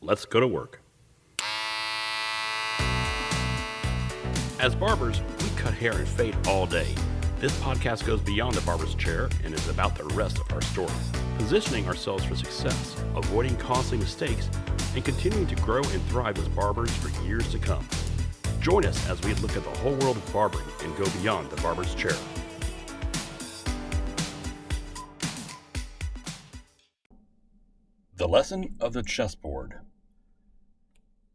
Let's go to work. As barbers, we cut hair and fade all day. This podcast goes beyond the barber's chair and is about the rest of our story, positioning ourselves for success, avoiding costly mistakes, and continuing to grow and thrive as barbers for years to come. Join us as we look at the whole world of barbering and go beyond the barber's chair. The lesson of the chessboard.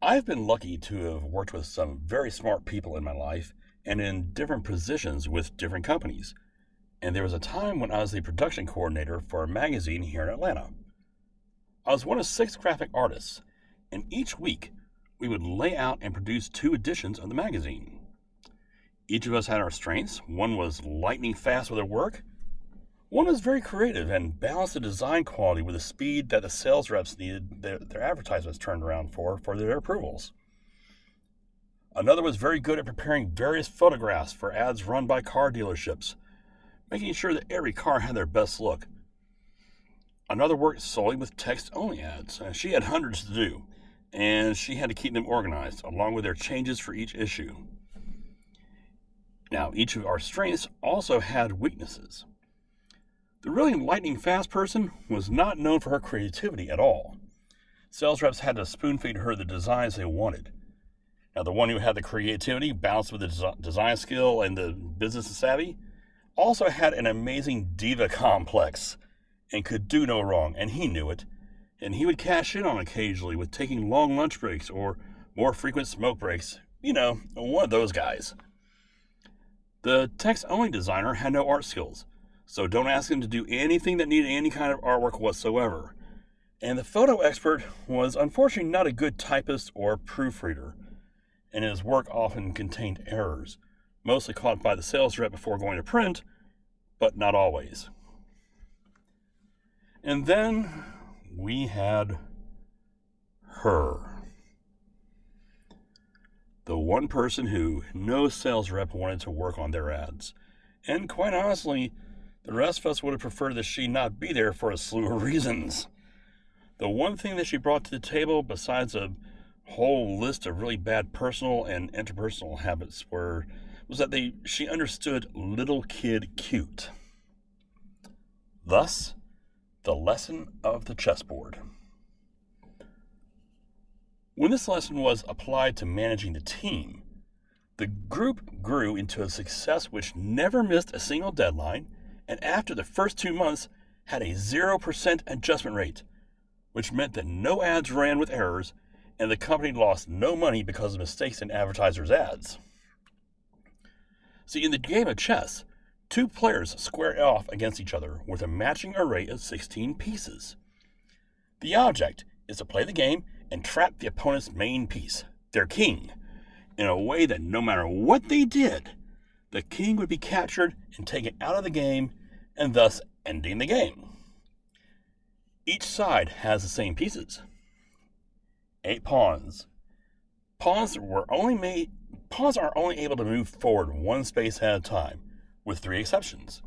I've been lucky to have worked with some very smart people in my life and in different positions with different companies. And there was a time when I was the production coordinator for a magazine here in Atlanta. I was one of 6 graphic artists, and each week we would lay out and produce 2 editions of the magazine. Each of us had our strengths. One was lightning fast with her work. One was very creative and balanced the design quality with the speed that the sales reps needed their advertisements turned around for their approvals. Another was very good at preparing various photographs for ads run by car dealerships, making sure that every car had their best look. Another worked solely with text-only ads. She had hundreds to do, and she had to keep them organized, along with their changes for each issue. Now, each of our strengths also had weaknesses. The really lightning-fast person was not known for her creativity at all. Sales reps had to spoon-feed her the designs they wanted. Now, the one who had the creativity, balanced with the design skill and the business savvy, also had an amazing diva complex and could do no wrong, and he knew it. And he would cash in on occasionally with taking long lunch breaks or more frequent smoke breaks. You know, one of those guys. The text-only designer had no art skills, so don't ask him to do anything that needed any kind of artwork whatsoever. And the photo expert was unfortunately not a good typist or proofreader, and his work often contained errors, mostly caught by the sales rep before going to print, but not always. And then we had her. The one person who no sales rep wanted to work on their ads. And quite honestly, the rest of us would have preferred that she not be there for a slew of reasons. The one thing that she brought to the table, besides a whole list of really bad personal and interpersonal habits, was that she understood little kid cute. Thus, the lesson of the chessboard. When this lesson was applied to managing the team, the group grew into a success which never missed a single deadline, and after the first 2 months had a 0% adjustment rate, which meant that no ads ran with errors and the company lost no money because of mistakes in advertisers' ads. See, in the game of chess, 2 players square off against each other with a matching array of 16 pieces. The object is to play the game and trap the opponent's main piece, their king, in a way that no matter what they did, the king would be captured and taken out of the game, and thus ending the game. Each side has the same pieces. 8 pawns. Pawns are only able to move forward 1 space at a time, with 3 exceptions.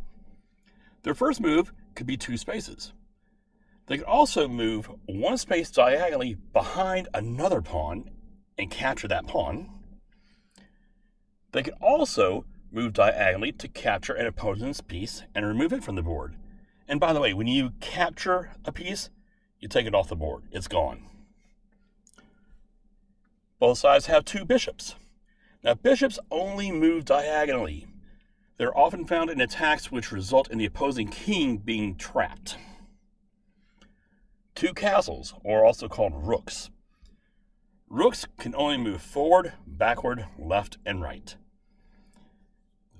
Their first move could be 2 spaces. They could also move 1 space diagonally behind another pawn and capture that pawn. They could also move diagonally to capture an opponent's piece and remove it from the board. And by the way, when you capture a piece, you take it off the board. It's gone. Both sides have 2 bishops. Now, bishops only move diagonally. They're often found in attacks which result in the opposing king being trapped. 2 castles, or also called rooks. Rooks can only move forward, backward, left, and right.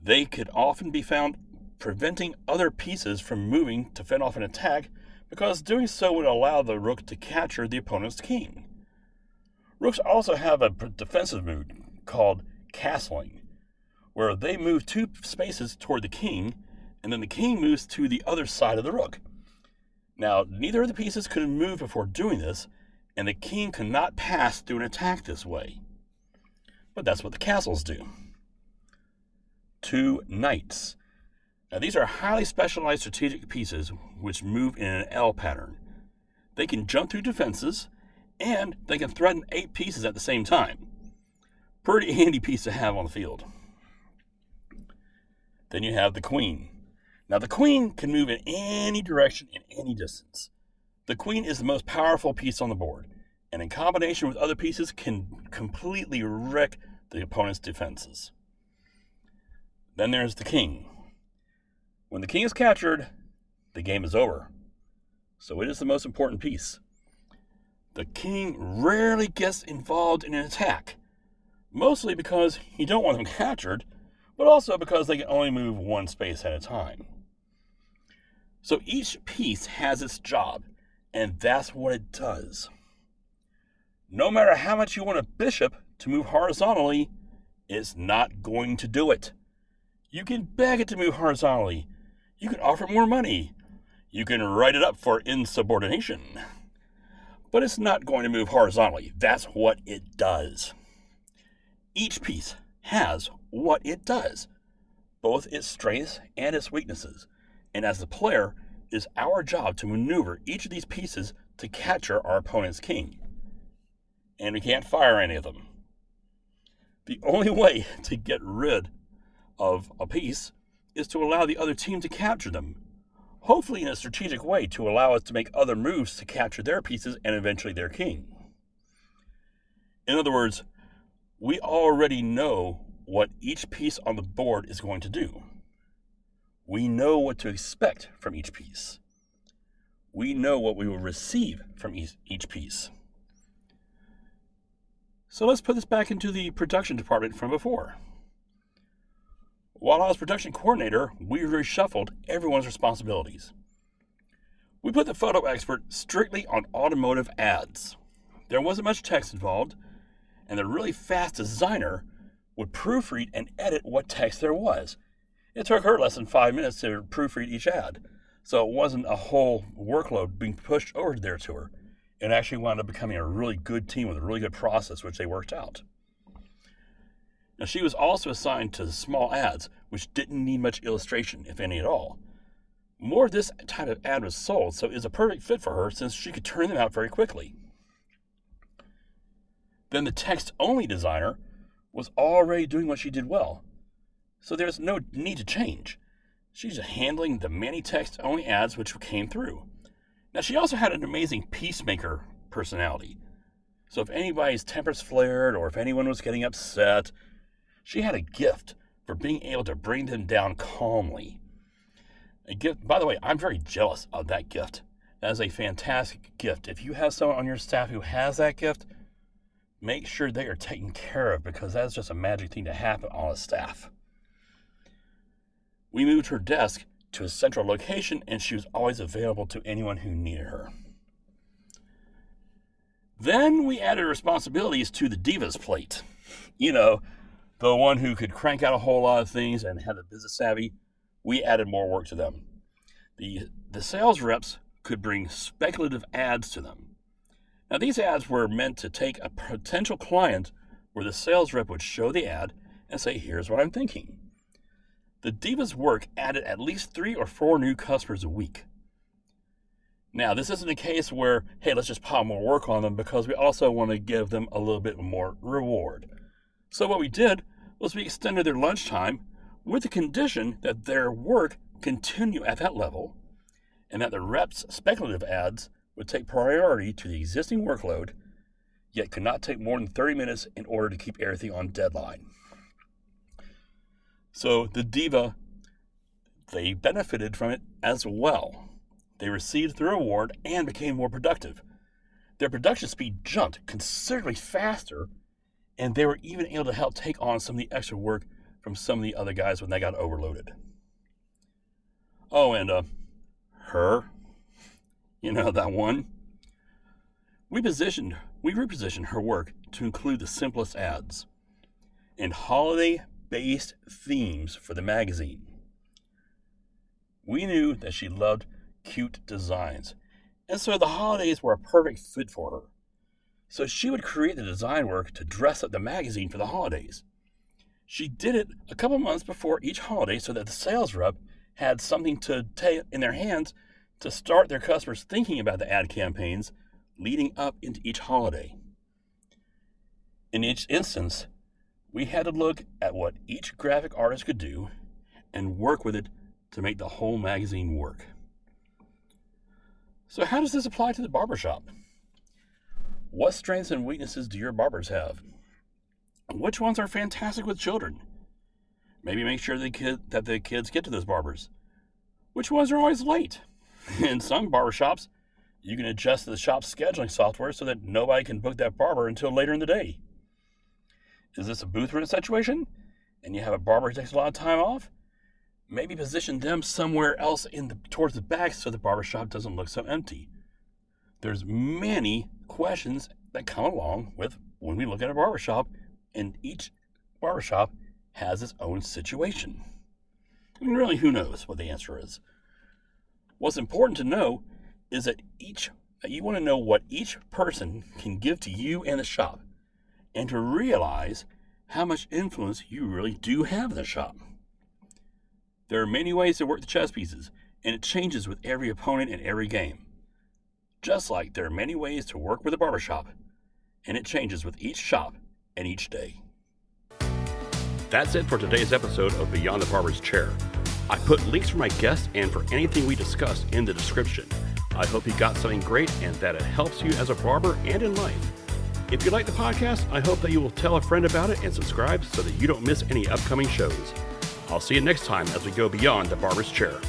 They could often be found preventing other pieces from moving to fend off an attack, because doing so would allow the rook to capture the opponent's king. Rooks also have a defensive move called castling, where they move 2 spaces toward the king, and then the king moves to the other side of the rook. Now, neither of the pieces could move before doing this, and the king could not pass through an attack this way. But that's what the castles do. 2 knights. Now, these are highly specialized strategic pieces which move in an L pattern. They can jump through defenses and they can threaten 8 pieces at the same time. Pretty handy piece to have on the field. Then you have the queen. Now the queen can move in any direction in any distance. The queen is the most powerful piece on the board, and in combination with other pieces can completely wreck the opponent's defenses. Then there's the king. When the king is captured, the game is over. So it is the most important piece. The king rarely gets involved in an attack, mostly because you don't want them captured, but also because they can only move one space at a time. So each piece has its job, and that's what it does. No matter how much you want a bishop to move horizontally, it's not going to do it. You can beg it to move horizontally. You can offer more money. You can write it up for insubordination. But it's not going to move horizontally. That's what it does. Each piece has what it does, both its strengths and its weaknesses. And as the player, it is our job to maneuver each of these pieces to capture our opponent's king. And we can't fire any of them. The only way to get rid of a piece is to allow the other team to capture them, hopefully in a strategic way to allow us to make other moves to capture their pieces and eventually their king. In other words, we already know what each piece on the board is going to do. We know what to expect from each piece. We know what we will receive from each piece. So let's put this back into the production department from before. While I was production coordinator, we reshuffled everyone's responsibilities. We put the photo expert strictly on automotive ads. There wasn't much text involved, and the really fast designer would proofread and edit what text there was. It took her less than 5 minutes to proofread each ad, so it wasn't a whole workload being pushed over there to her. It actually wound up becoming a really good team with a really good process, which they worked out. Now, she was also assigned to small ads, which didn't need much illustration, if any at all. More of this type of ad was sold, so it was a perfect fit for her since she could turn them out very quickly. Then the text-only designer was already doing what she did well, so there's no need to change. She's handling the many text-only ads which came through. Now, she also had an amazing peacemaker personality. So if anybody's tempers flared or if anyone was getting upset, she had a gift for being able to bring them down calmly. A gift, by the way, I'm very jealous of that gift. That is a fantastic gift. If you have someone on your staff who has that gift, make sure they are taken care of because that's just a magic thing to happen on a staff. We moved her desk to a central location, and she was always available to anyone who needed her. Then we added responsibilities to the Divas plate. You know, the one who could crank out a whole lot of things and had the business savvy. We added more work to them. The sales reps could bring speculative ads to them. Now, these ads were meant to take a potential client where the sales rep would show the ad and say, here's what I'm thinking. The Divas work added at least 3 or 4 new customers a week. Now, this isn't a case where, hey, let's just pile more work on them because we also want to give them a little bit more reward. So what we did was we extended their lunchtime with the condition that their work continue at that level and that the reps' speculative ads would take priority to the existing workload, yet could not take more than 30 minutes in order to keep everything on deadline. So the Diva, they benefited from it as well. They received the reward and became more productive. Their production speed jumped considerably faster, and they were even able to help take on some of the extra work from some of the other guys when they got overloaded. Oh, and her, you know, that one. We repositioned her work to include the simplest ads and holiday-based themes for the magazine. We knew that she loved cute designs, and so the holidays were a perfect fit for her. So she would create the design work to dress up the magazine for the holidays. She did it a couple months before each holiday so that the sales rep had something to take in their hands to start their customers thinking about the ad campaigns leading up into each holiday. In each instance, we had to look at what each graphic artist could do and work with it to make the whole magazine work. So how does this apply to the barbershop? What strengths and weaknesses do your barbers have? Which ones are fantastic with children? Maybe make sure that the kids get to those barbers. Which ones are always late? In some barbershops, you can adjust the shop's scheduling software so that nobody can book that barber until later in the day. Is this a booth rent situation, and you have a barber who takes a lot of time off? Maybe position them somewhere else towards the back so the barbershop doesn't look so empty. There's many questions that come along with when we look at a barbershop, and each barbershop has its own situation. I mean, really, who knows what the answer is? What's important to know is that you want to know what each person can give to you and the shop, and to realize how much influence you really do have in the shop. There are many ways to work the chess pieces, and it changes with every opponent and every game. Just like there are many ways to work with a barbershop, and it changes with each shop and each day. That's it for today's episode of Beyond the Barber's Chair. I put links for my guests and for anything we discussed in the description. I hope you got something great and that it helps you as a barber and in life. If you like the podcast, I hope that you will tell a friend about it and subscribe so that you don't miss any upcoming shows. I'll see you next time as we go beyond the barber's chair.